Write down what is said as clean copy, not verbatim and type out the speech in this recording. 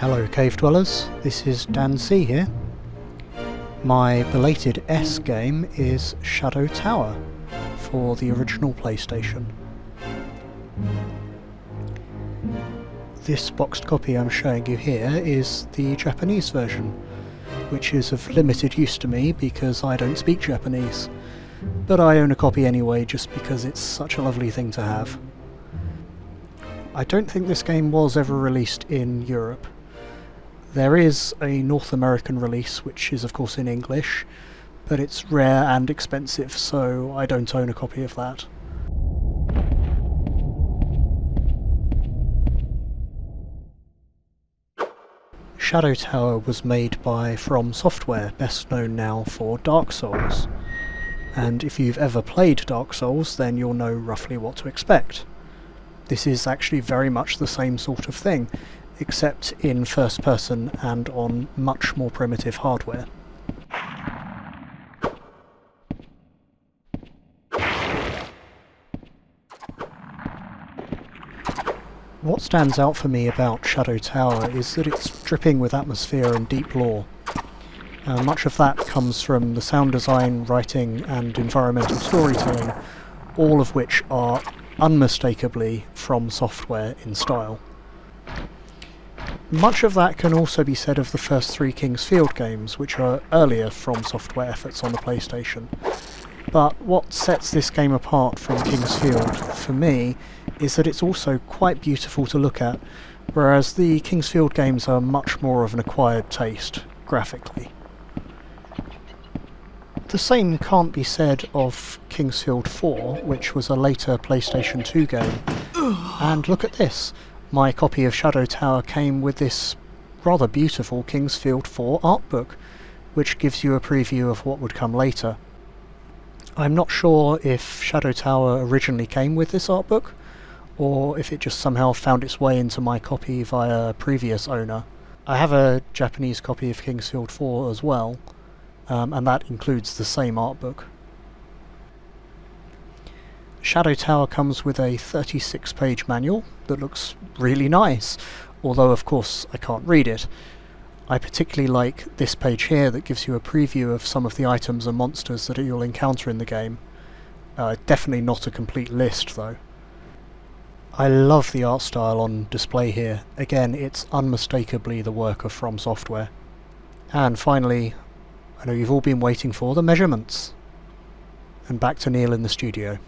Hello Cave Dwellers, this is Dan C here. My belated S game is Shadow Tower for the original PlayStation. This boxed copy I'm showing you here is the Japanese version, which is of limited use to me because I don't speak Japanese, but I own a copy anyway just because it's such a lovely thing to have. I don't think this game was ever released in Europe. There is a North American release, which is of course in English, but it's rare and expensive, so I don't own a copy of that. Shadow Tower was made by From Software, best known now for Dark Souls. And if you've ever played Dark Souls, then you'll know roughly what to expect. This is actually very much the same sort of thing, except in first person and on much more primitive hardware. What stands out for me about Shadow Tower is that it's dripping with atmosphere and deep lore. Much of that comes from the sound design, writing and environmental storytelling, all of which are unmistakably From Software in style. Much of that can also be said of the first three King's Field games, which are earlier From Software efforts on the PlayStation. But what sets this game apart from King's Field, for me, is that it's also quite beautiful to look at, whereas the King's Field games are much more of an acquired taste, graphically. The same can't be said of King's Field 4, which was a later PlayStation 2 game. And look at this! My copy of Shadow Tower came with this rather beautiful King's Field 4 art book, which gives you a preview of what would come later. I'm not sure if Shadow Tower originally came with this art book, or if it just somehow found its way into my copy via a previous owner. I have a Japanese copy of King's Field 4 as well, and that includes the same art book. Shadow Tower comes with a 36-page manual that looks really nice, although of course I can't read it. I particularly like this page here that gives you a preview of some of the items and monsters that you'll encounter in the game. Definitely not a complete list though. I love the art style on display here. Again, it's unmistakably the work of From Software. And finally, I know you've all been waiting for the measurements. And back to Neil in the studio.